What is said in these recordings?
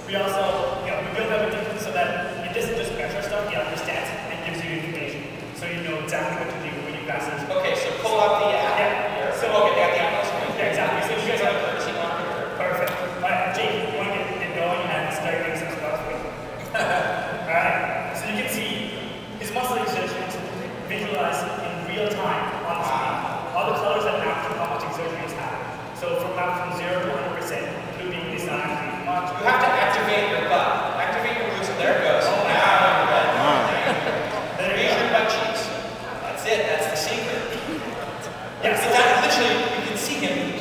We also, we build everything so that it doesn't just measure stuff, it understands and gives you information. So you know exactly what to do when you pass it. Okay, so pull up the app. Yeah. So, okay, they have the Athos one. Yeah, exactly. So you guys have a courtesy monitor. Perfect. Alright, Jake, you want to get going and start doing some stuff for you? Alright, so you can see his muscle exertions visualized in real time on the screen. All the colors that map to how much exertion he's having. So from 0 to 100%, including this not actually much. You have to activate your butt. Activate your glutes, and there it goes. Oh, now you're ready. Raise your butt cheeks. That's it. That's the secret. Yeah, so that literally, you can see him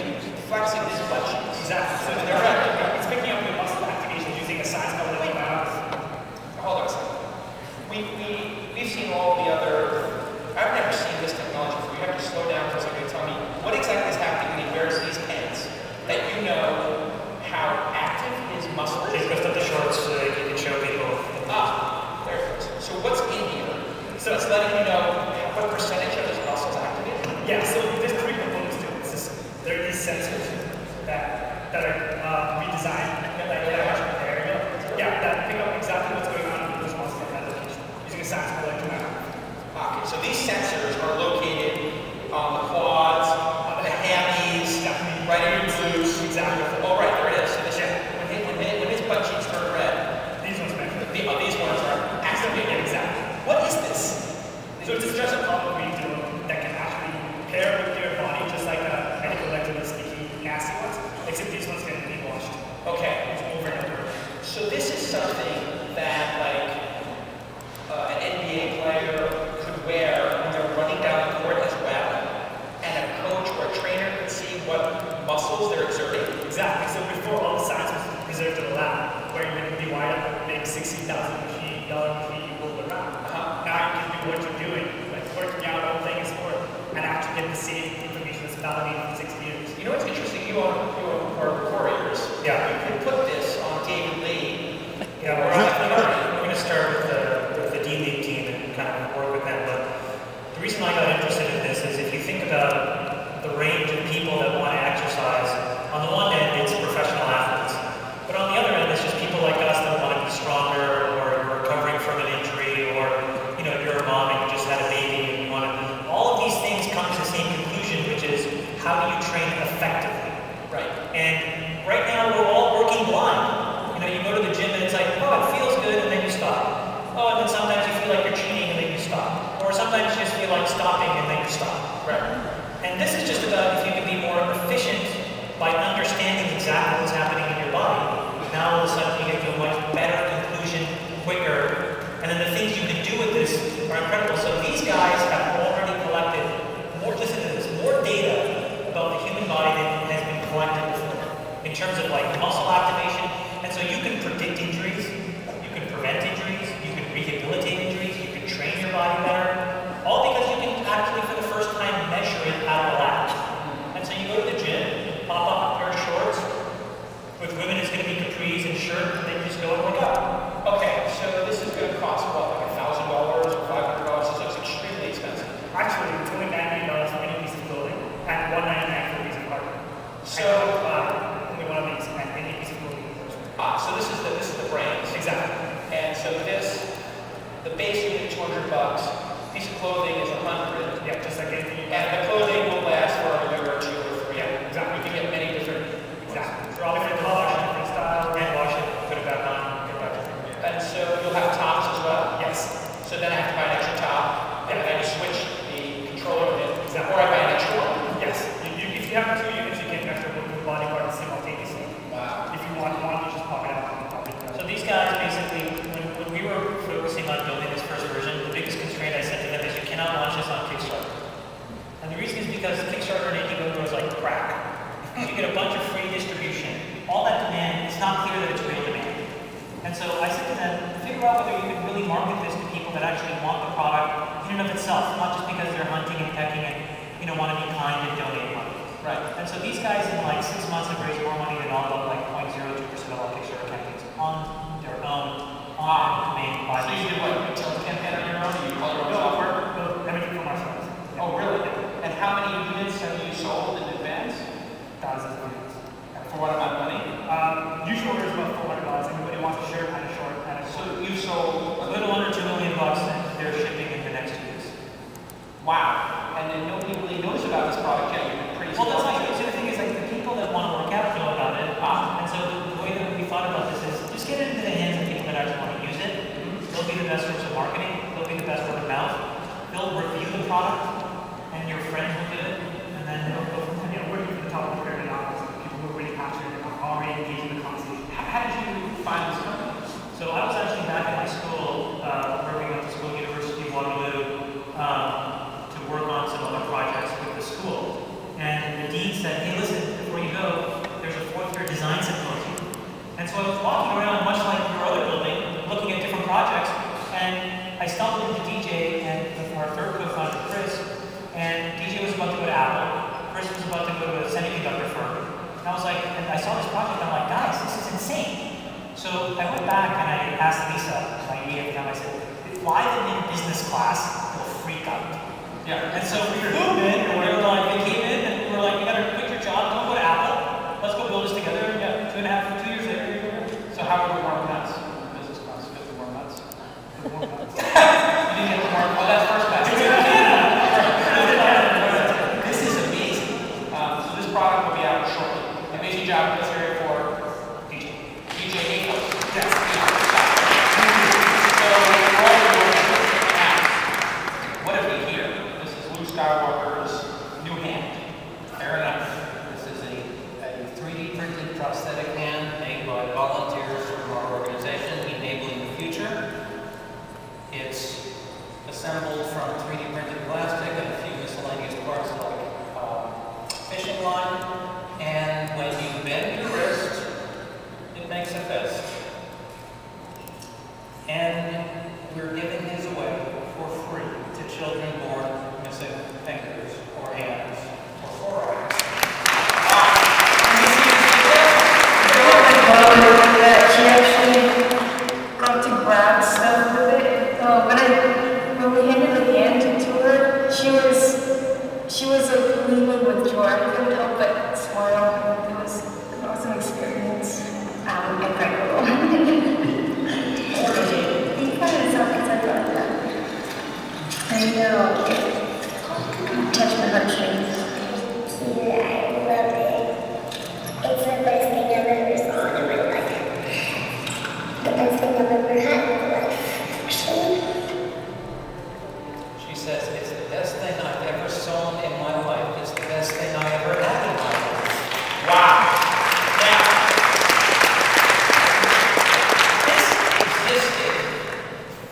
flexing his butt cheeks. Exactly. So they're right. It's picking up the muscle activation using a science called electromyography. Hold on a second. We've seen all the other. I've never seen this technology before. You have to slow down for a second and tell me what exactly is happening when he wears these pants that you know how active his muscle is. Just lift up the shorts so that you can show people. Ah, there it goes. So what's in here? So it's letting you know what percentage of his muscles activated? Yeah, so there's 3 components to the system. There are these sensors that are redesigned, that pick up exactly what's going on in those muscles at that location using a science called electromyography. Okay, so these sensors are located on the quads, on the hammies, right in your glutes. Exactly. Oh, right, there it is. So this, when his butt cheeks turn red, these ones measure. These ones are activated. Exactly. What is this? So it's just a pump we do that can actually pair with your body, just like a medical electrolyte sticky, nasty ones, except these ones can be washed. Okay. It's over and over. So this is something that, like, an NBA player could wear when they're running down the court as well, and a coach or a trainer could see what muscles they're exerting. Exactly. So before, all the science was reserved to the lab, where you would be wired up and make $60,000 machine roll around. Now you can do what you're doing, like working out or playing a sport, and actually get the same information that's validated for 6 years. You know what's interesting? You are warriors. Yeah. You could put this on David Lee. Yeah, we're going to start with the D-League team and kind of work with them. But the reason I got interested in this is if you think about the range of people that want to exercise, on the one end it's professional athletes, but on the other end it's just people like us that want to be stronger, or you're recovering from an injury, or you're a mom and you just had a baby and you want to. All of these things come to the same conclusion, which is how do you train effectively? Right. And right now we're all working blind. You go to the gym and it's like, oh, it feels good, and then you stop. Oh, and then sometimes you feel like you're cheating and then you stop. Or sometimes you just feel like stopping and then you stop. Right. And this is just about if you can be more efficient by understanding exactly what's happening in your body. Now all of a sudden you get to a much better conclusion quicker. And then the things you can do with this are incredible. So these guys have already collected more data about the human body than has been collected before. In terms of like muscle activation. And so you can predict injuries, you can prevent injuries, you can rehabilitate injuries, you can train your body better, all because you can actually for the first time measure it out of the lab. And so you go to the gym, pop up a pair of shorts. With women it's going to be capris and shirt, and then you just go and look up. Okay, so this is going to cost what, like $1,000 or $500? This looks extremely expensive. Actually, it's only $99 for any piece of clothing, and $199 for a piece of hardware. So only one of these, and any piece of clothing. So this is the brains. Exactly. And so the base unit $200, piece of clothing is $100. Yeah, just like anything. And the clothing will last for a year or 2 or 3. Yeah, exactly. You can get many different. Exactly. They're all different colors, different styles. And wash it, put it back on, get it back to it. And so you'll have tops as well. Yes. So then I have to buy an extra top, and then I just switch the controller with it. Exactly. Or I buy an extra one. Yes. If you have 2 units, you can extra both the body parts simultaneously. Wow. If you want one, you just pop it out and pop it out. So these guys basically, when we were focusing on building this first version, the biggest constraint I said to them is you cannot launch this on Kickstarter. And the reason is because Kickstarter and Indiegogo is like crack. You get a bunch of free distribution. All that demand, it's not clear that it's real demand. And so I said to them, figure out whether you can really market this to people that actually want the product in and of itself, not just because they're hunting and pecking and want to be kind and donate money. Right. And so these guys in like 6 months have raised more money than all of like 0.02% of all Kickstarter campaigns on their own, on domain. So you did what? You tell the campaign on your own, or you call your own software? No, everything from ourselves. Yeah. Oh, really? And how many units have you sold in advance? Thousands of units. For what amount of money? Usual order is about $400. Anybody be the best source of marketing, they'll be the best word of mouth, they'll review the product, and your friends will do it, and then they'll go from there. We're at the top of the pyramid now, people who are really passionate and are already engaged in the conversation. How did you find this company? So I was actually back at my school, where we went to school, University of Waterloo, to work on some other projects with the school. And the dean said, hey, listen, before you go, there's a fourth-year design symposium. And so I was walking around, much like your other building, looking at different projects, and I stumbled into DJ and our third co-founder, Chris, and DJ was about to go to Apple, Chris was about to go to a semiconductor firm. And I was like, and I saw this project, and I'm like, guys, this is insane. So I went back and I asked Lisa, my EA at the time, I said, fly them in business class, they'll freak out. Yeah. And so we flew in, and they were like, they came in, and we were like, you gotta quit your job, don't go to Apple, let's go build this together. And yeah, 2 years later, here we go. So how were the warm nuts? Business class, get the warm nuts. The warm nuts. You didn't get the warm, oh, that's first class. This is amazing. So this product will be out shortly. Amazing job, let's hear it for DJ. DJ Athos. Yes. So, what have we here? This is Luke Skywalker's new hand. Fair enough. This is a 3D printed prosthetic hand made by volunteers from our organization, e-NABLE the Future. It's assembled from 3D printed plastic and a few miscellaneous parts like fishing line. And when you bend your wrist, it makes a fist. And we're giving these away for free to children born missing fingers or hands or forearms. She actually got to grab stuff with it. When we handed the hand to her, she was like gleaming with joy. I couldn't help but smile. It was an awesome experience. Incredible. You kind of sound because I thought that. I know. Touch my heartstrings. Yeah, I love it. It's the best thing I've ever saw in my life. The best thing I've ever had in my life, actually. She says, it's the best thing I've ever sewn in my life. It's the best thing I ever had in my life. Wow.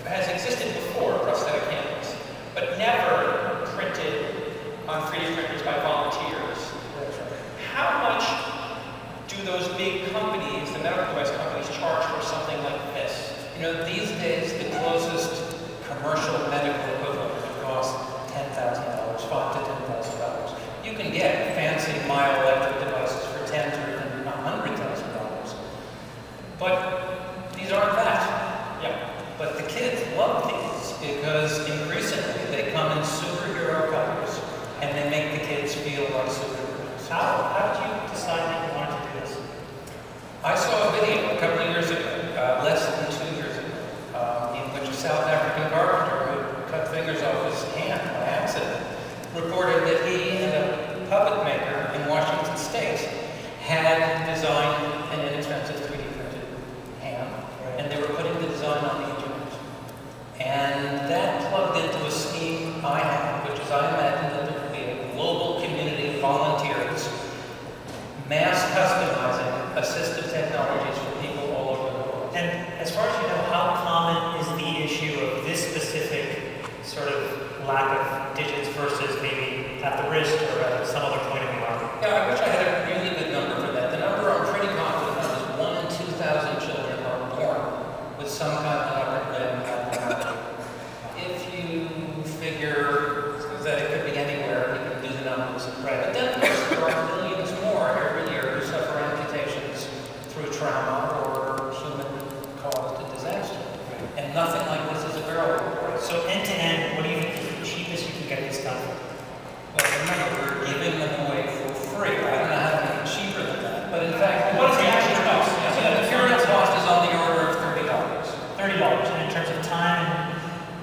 Has existed before, prosthetic hands, but never printed on 3D printers by volunteers. How much do those big companies, the medical device companies, charge for something like this? You know, these days, the closest commercial medical equivalent would cost $10,000, $5,000 to $10,000. You can get fancy myoelectric devices for $10,000 to even $100,000. But these aren't that. Yeah. But the kids love these because increasingly they come in superhero colors and they make the kids feel like superheroes. How did you decide that you wanted to do this? I saw a video a couple of years ago, less than 2 years ago, in which a South African carpenter who cut fingers off his hand by accident reported that he and a puppet maker in Washington State had designed an inexpensive 3D printed hand, and they were putting the design on the internet. And that plugged into a scheme I had, which is I imagined that there would be a global community of volunteers mass customizing assistive technologies for people all over the world. And as far as you know, how common is the issue of this specific sort of lack of digits versus maybe at the wrist or at some other point in the arm? Yeah, I wish I had a really good number for that. The number I'm pretty confident of is 1 in 2,000 children are born with some kind of an upper limb abnormality. If you figure that it could be anywhere, you can do the numbers. Right. But then there are millions more every year who suffer amputations through trauma or human-caused disaster. And nothing like this is available. So end to end, what do you think is the cheapest you can get this done for? But remember, we're giving them away for free. I don't know how to make it cheaper than that. But in fact, What does the actual cost? the material cost is on the order of $30. $30. And in terms of time and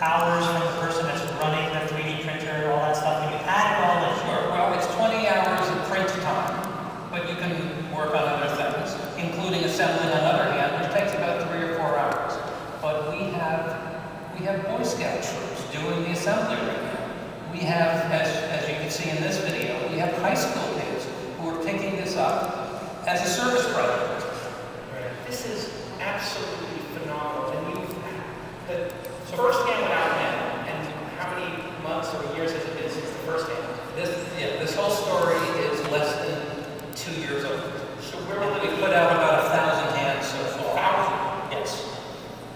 hours from the person that's running the 3D printer, all that stuff, when you add it all in, Sure. Well, it's 20 hours of print time, but you can work on other things, including assembling another hand, which takes about 3 or 4 hours. But we have Scout troops doing the assembly right now. We have, as you can see in this video, we have high school kids who are picking this up as a service project. This is absolutely phenomenal. And the first hand went out when? And how many months or years has it been since the first hand? This whole story is less than 2 years old. So we put out about 1,000 hands so far. 1,000? Yes.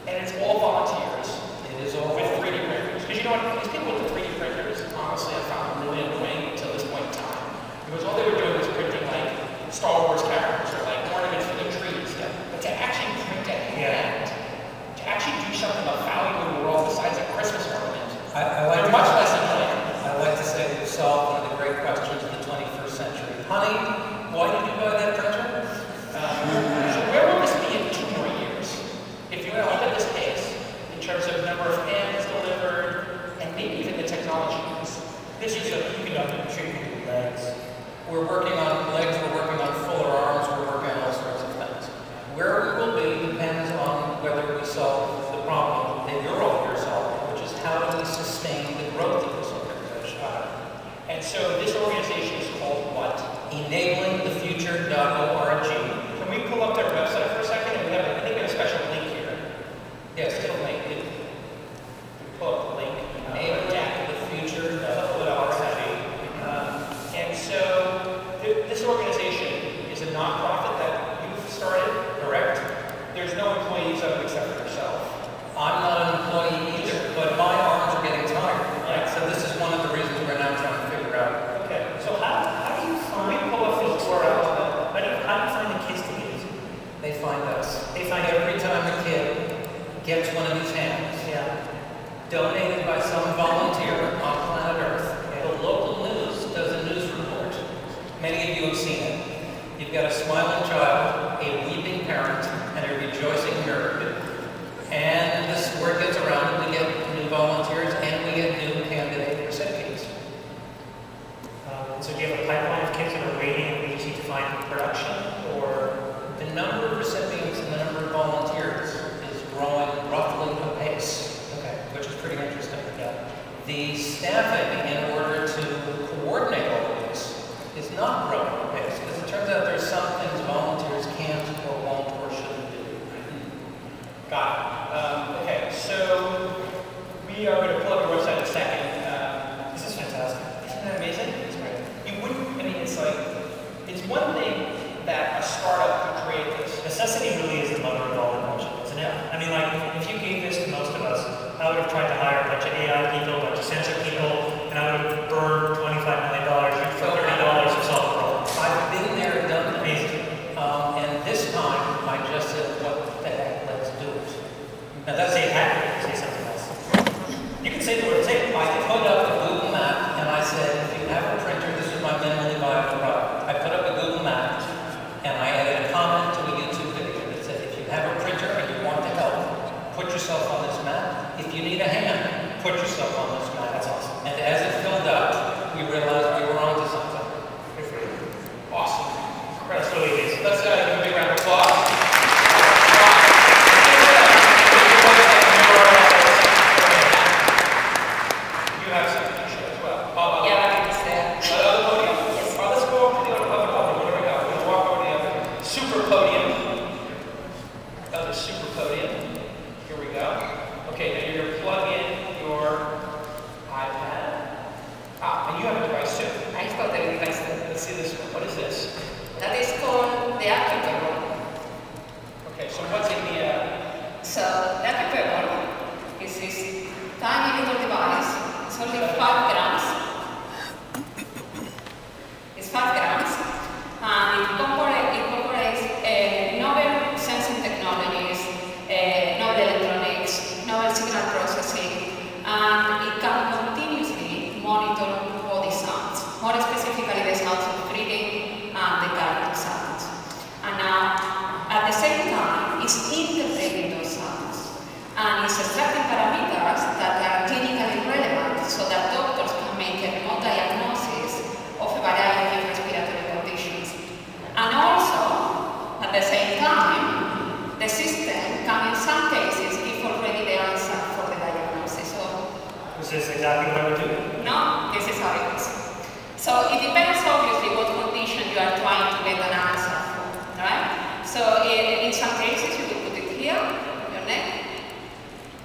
And it's all volunteers. It is all with 3D printers. Because you know what, these people with the 3D printers, honestly, I found really annoying until this point in time. Because all they were doing was printing like Star Wars characters or like ornaments for the trees. But to actually print a hand, to actually do something of value in the world besides a Christmas ornament, they're much less annoying. I like to say we've solved one of the great questions of the 21st century. Honey, why did you buy that printer? So where will this be in 2 more years? If you keep at this pace, in terms of number of hands delivered, and maybe even the technology use. This is a treatment of legs. We're working on legs, we're working on fuller arms, we're working on all sorts of things. Where we will be depends on whether we solve the problem that you're all here solving, which is how do we sustain the growth of this organization. And so this organization is called what? enablingthefuture.org. Can we pull up their website for a second? And I think we have a special link here. Yes, it's a link. We pull up the link. enablingthefuture.org. And so this organization is a nonprofit that you've started, correct? There's no employees of it except for yourself. I'm not an employee either, but my arms are getting tired. Right. So this is one of the reasons we're now trying to figure out. Okay. So how do you find? We pull up this tour out. How do you find the kids to use it? They find us. They find every time a kid gets one of these hands, donated by some volunteer on planet Earth. The local news does a news report. Many of you have seen it. You've got a smiling child, a weeping parent, and a rejoicing nerd. And this word gets around, we get new volunteers, and we get new candidate recipients. So do you have a pipeline of kids that are waiting and we just need to find production, or? The number of recipients and the number of volunteers is growing roughly apace, which is pretty interesting. The staffing in order to coordinate all of this is not growing apace, because it turns out there's some things volunteers can't or won't or shouldn't do. Got it. Okay, so we are going to pull up your website in a second. This is fantastic. Isn't that amazing? It's great. You wouldn't, I mean, it's like, it's one thing that a startup could create this. Necessity really is the mother of all invention, isn't it? I mean, like, if you gave this to most of us, I would have tried to hire a bunch of AI people, a bunch of sensor people, and I would have burned $25 million for $30 to solve the problem. I've been there, done it. Amazing. And this time, I just said, what the heck, let's do it. Now that's a hacker, say something else. You can say the word, say it. I put up a Google map, and I said, if you have a printer, this is my minimally viable product. I put up a Google map, and I added a comment to a YouTube video that said, if you have a printer and you want to help, put yourself on this map. If you need a hand, put yourself on this map. That's awesome. And as it filled up, we realized we were onto something. Good for you. Awesome. That's really amazing. Let's give a big round of applause. You have something to show as well. Yeah, I can say. Other podium? Yes. Let's go over to the other podium. Here we go. Let's walk over to the other super podium. Other super podium. Here we go. Okay, now you're going to plug in your iPad. And you have a device too. I got the device. Let's see this one. What is this? That is called the AcuPebble. Okay, so what's in the So the AcuPebble is this tiny little device. It's only 5 grams. It's 5 grams. And it incorporates novel sensing technologies, novel electronics, novel signal processing, and it can continuously monitor body sounds, more specifically the sounds of breathing and the gargling sounds. And now, at the same time, it's interpreting those sounds, and it's extracting parameters that are clinically relevant so that doctors can make a remote diagnosis of a variety of respiratory conditions. And also, at the same time, the system can in some cases give already the answer for the diagnosis. So Is this exactly what I would do? No, this is how it is. So it depends obviously what condition you are trying to get an answer for, right? So in some cases you will put it here, your neck,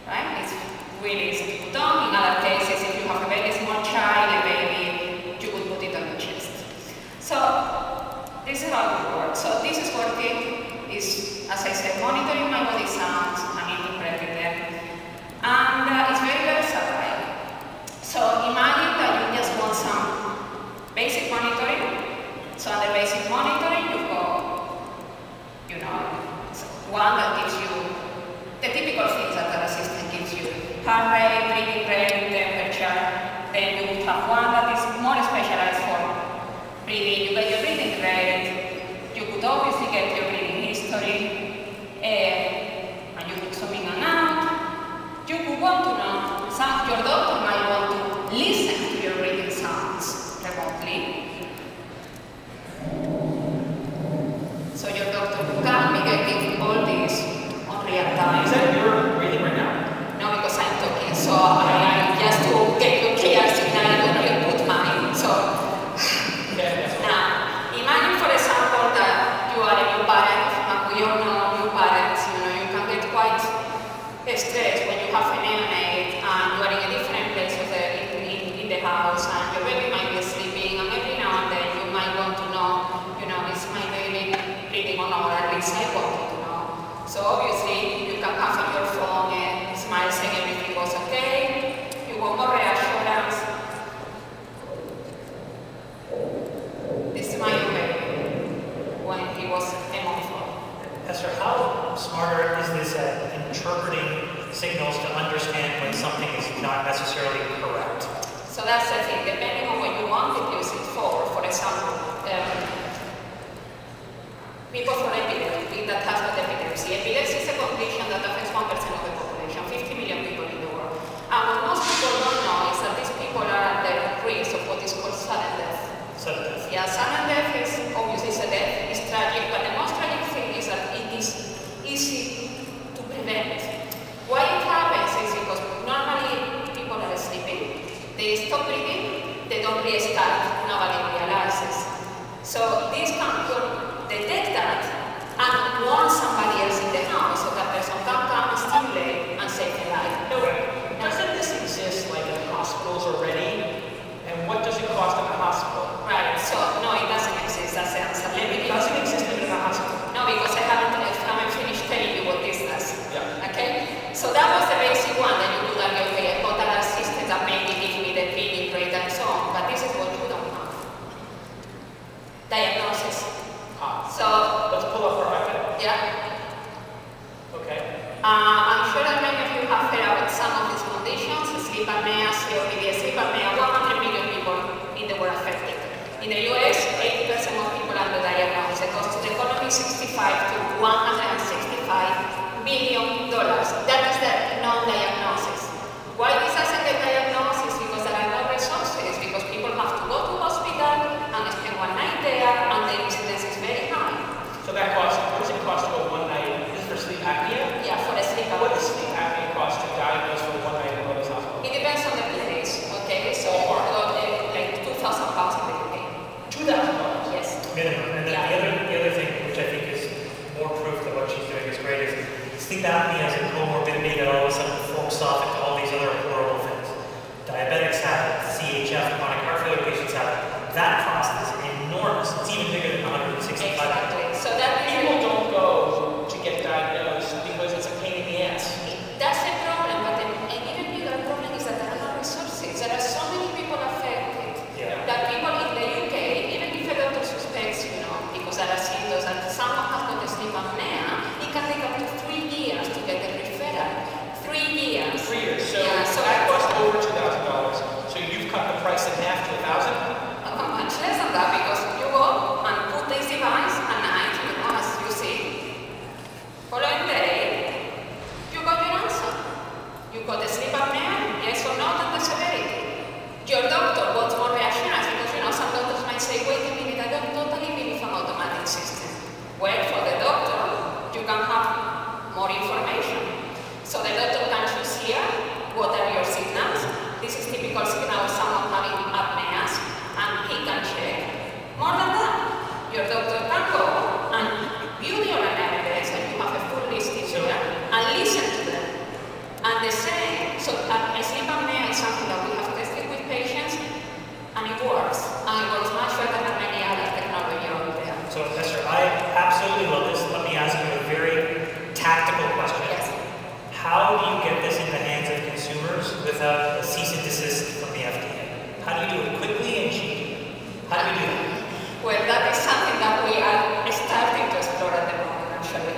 right? It's really easy to put on. In other cases, if you have a very small child, a baby, you would put it on your chest. So this is how it works. So this is working, is, as I said, monitoring my body sounds and interpreting them. And it's very versatile. So imagine that you just want some basic monitoring. So under basic monitoring, you've got, you know, one that gives you the typical things that an assistant gives you: heart rate, breathing rate, temperature. Then you would have one that is more specialized for breathing. You get your breathing rate. You could obviously get your breathing history, and you could zoom in and out. You could want to know. Your doctor might want to listen to your breathing sounds remotely. So your doctor can be getting all this on real time. Is that your breathing right now? No, because I'm talking. So I just to get you clear signal, I don't really put mine. So now, imagine for example that you are a new parent, and we all know new parents. You know, you can get quite stressed when you have a neonate and you are in a different place of in the house, and your baby might be sleeping, and every now and then you might want to know, you know, is my baby breathing or not? At least I want to know. So obviously you can have on your phone a smile saying everything goes okay. You want more reassurance. This is my baby when he was a month old. Esther, how smarter is this at interpreting signals to understand when something is not necessarily correct? So that's the thing, depending on what you want to use it for example, people for epilepsy that has got epilepsy. Epilepsy is a condition that affects 1% of the population, 50 million people in the world. And what most people don't know is that these people are at the risk of what is called sudden death. Sudden death. Yeah, sudden death is obviously a death, it's tragic, but the most tragic thing is that it is easy to prevent. Why it happens is because normally people are sleeping, they stop breathing, they don't restart, nobody realizes. So this can detect that and warn somebody else in the house so that person can come, stimulate, and save a life. No, doesn't this exist like in hospitals already? And what does it cost in a hospital? Right, so no, it doesn't exist, that's the answer. It doesn't exist in a hospital? No, because I haven't finished telling you what this does. Yeah. Okay? So that was the basic one that you could argue, okay, I got an assistant that maybe give me the breathing rate and so on, but this is what you don't have. Diagnosis. So let's pull up our iPad. yeah. Okay. I'm sure that many of you have heard about some of these conditions: sleep apnea, COPD, sleep apnea. 100 million people in the world affected. In the US, 80% of people are diagnosed. The cost to the economy is $65 to $165 billion. That is the non-diagnosis. Why this doesn't get diagnosis? Because there are no resources. Because people have to go to hospital and spend one night there, and the incidence is very high. So that costs, what does it cost to go one night? Is it for sleep apnea? Yeah, for a sleep apnea. What does sleep apnea cost to diagnose for one night in the hospital? It depends on the place, okay? So like £2,000 in the UK. $2,000? Yes. Minimum. And then the other thing, which I think is more proof that what she's doing is great, is sleep apnea as a comorbidity that all of a sudden forks off into all these other horrible things. Diabetics have it, CHF, chronic heart failure patients have it. That cost is enormous. It's even bigger than 165. Exactly. So that People don't go to get diagnosed because it's a pain in the ass. That's the problem, but an even bigger problem is that there are no resources. There are so many people affected that people in the UK, even if a doctor suspects, you know, because there are symptoms that someone has got a sleep apnea, it can take up to 3 years to get a referral. 3 years. 3 years. So, yeah, so that costs over $2,000. So you've cut the price in half to $1,000? much less than that, because you go and put this device at night, you know, as you see. Following day, you got your answer. You got the sleep apnea, yes or no, and the severity. Your doctor wants more reassurance, because you know some doctors might say, wait a minute, I don't totally believe an automatic system. Well, for the doctor, you can have more information. So the doctor can choose here, what are your signals? This is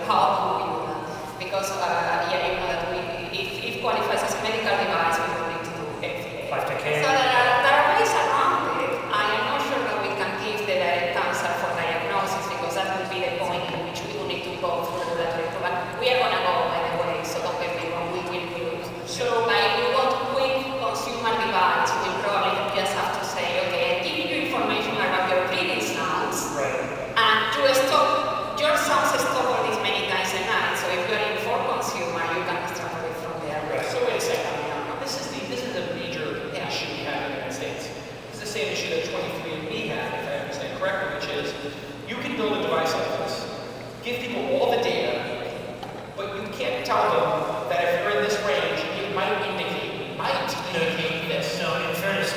how do we do that? Because, yeah, you know that if it qualifies as a medical device, we will need to do FDA. 510K. So there are ways around it. I am not sure that we can give the direct answer for diagnosis, because that would be the point in which we will need to go through regulatory approval. We are going to go, by the way, so don't get me wrong, we will do it. So, if we want quick consumer device, we probably just have to say, okay, I give you information about your bleeding sounds, Right. and to stop, your sounds stop all these many times a night, so if you're an informed consumer, you can extrapolate from there. Right. So wait a second. This is a major issue we have in the United States. It's the same issue that 23andMe had, if I understand correctly, which is you can build a device like this, give people all the data, but you can't tell them that if you're in this range, it might indicate this. No, in fairness,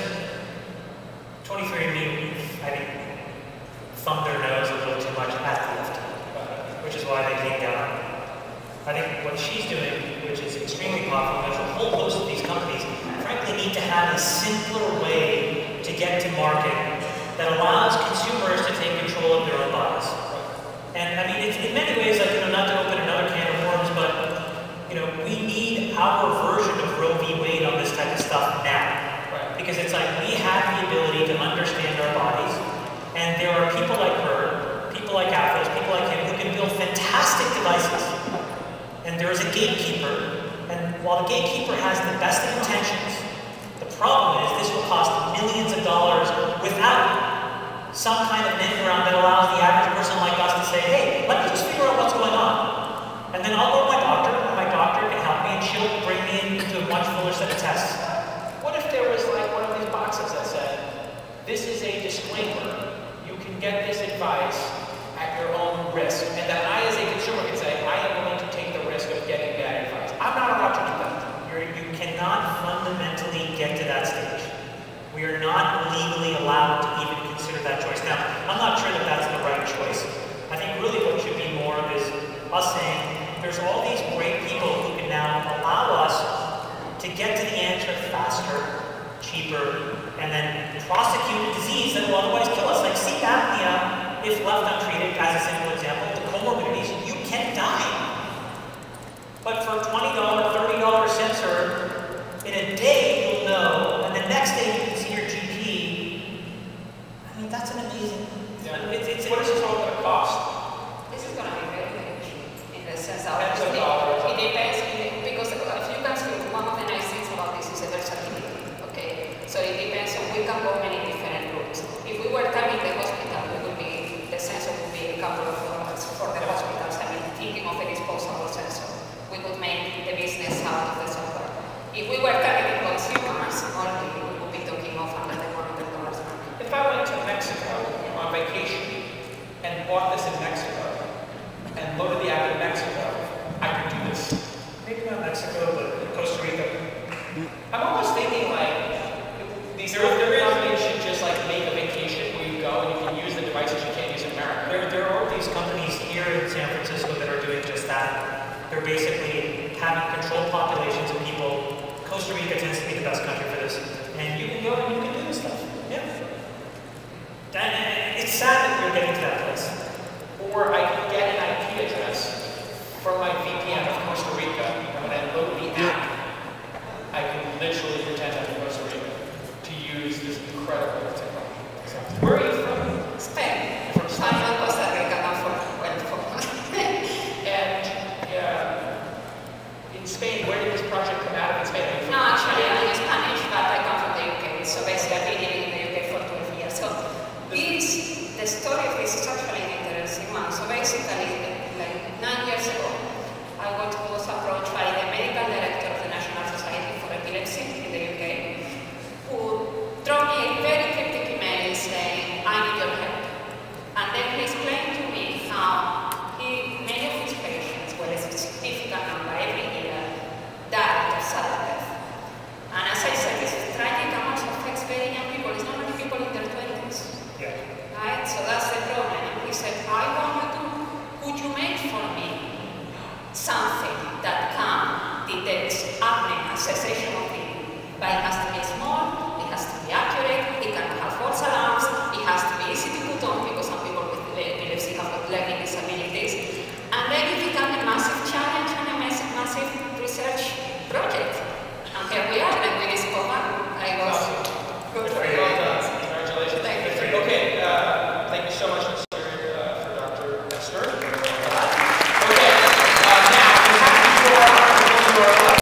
23andMe, I think, thumbed their nose a little too much at the FDA, which is why they came down. I think what she's doing, which is extremely popular, there's a whole host of these companies, frankly, need to have a simpler way to get to market that allows consumers to take control of their own bodies. And I mean, it's in many ways, like, not to open another can of worms, but, we need our version of Roe v. Wade on this type of stuff now. Right. Because it's like, we have the ability to understand our bodies, and there are people like her, people like Athos, people like him, who can build fantastic devices. And there is a gatekeeper, and while the gatekeeper has the best of intentions, the problem is this will cost millions of dollars without some kind of middle ground that allows the average person like us to say, hey, let me just figure out what's going on. And then I'll go to my doctor, and my doctor can help me, and she'll bring me into a much fuller set of tests. What if there was like one of these boxes that said, this is a disclaimer, you can get this advice at your own risk, and that I as a consumer can say, I am willing to take the risk of getting bad advice. I'm not allowed to do that. You cannot fundamentally get to that stage. We are not legally allowed to even consider that choice. Now, I'm not sure that that's the right choice. I think really what should be more of is us saying, there's all these great people who can now allow us to get to the answer faster, cheaper, and then prosecute a disease that will otherwise kill us. Like sleep apnea, if left untreated, as a simple example, the comorbidities, you can die. But for $20, $30 sensor, in a day you'll know, and the next day you can see your GP. I mean, that's an amazing. Yeah. What is this all going to cost? This is going to be very huge in the sense that Tens of dollars. it depends, because if you can see, one of the nice things about this is the versatility, okay? So it depends on, we can go many different routes. If we were targeting the hospital, the sensor would be a couple of dollars for the hospitals. I mean, thinking of a disposable sensor, we could make the business out of the software. If we were targeting consumers only, we would be talking of $100 market. If I went to Mexico on vacation and bought this in Mexico and loaded the app in Mexico, I could do this. Maybe not Mexico, but Costa Rica. I'm almost thinking like these companies should just like make a vacation where you go and you can use the devices you can't use in America. There are these companies here in San Francisco that are doing just that. They're basically having controlled populations of people. Costa Rica tends to be the best country for this. And you can go and you can do this stuff. Yeah. It's sad that you're getting to that place. Or I can get an IP address from my VPN of Costa Rica, and when I load the app, I can literally pretend I'm in Costa Rica to use this incredible technology. Where are you from? Spain. I'm not Costa Rica, I'm from And in Spain, where did this project come out of in Spain? No, actually, I'm Spanish, but I come from the UK. So basically, I've been living in the UK for 12 years. So the story of this is actually an interesting one. So basically, like 9 years ago, I was approached by the medical director of the National Society for Epilepsy in the UK, who dropped me a very cryptic email saying, I need your help. And then he explained to me how many of his patients, well, a significant number every year, died of sudden death. And as I said, this is tragic and also affects very young people. It's not many people in their 20s. Yeah. Right? So that's the problem. And he said, I want you to, could you make for me something that can detect apnea, cessation of breathing, by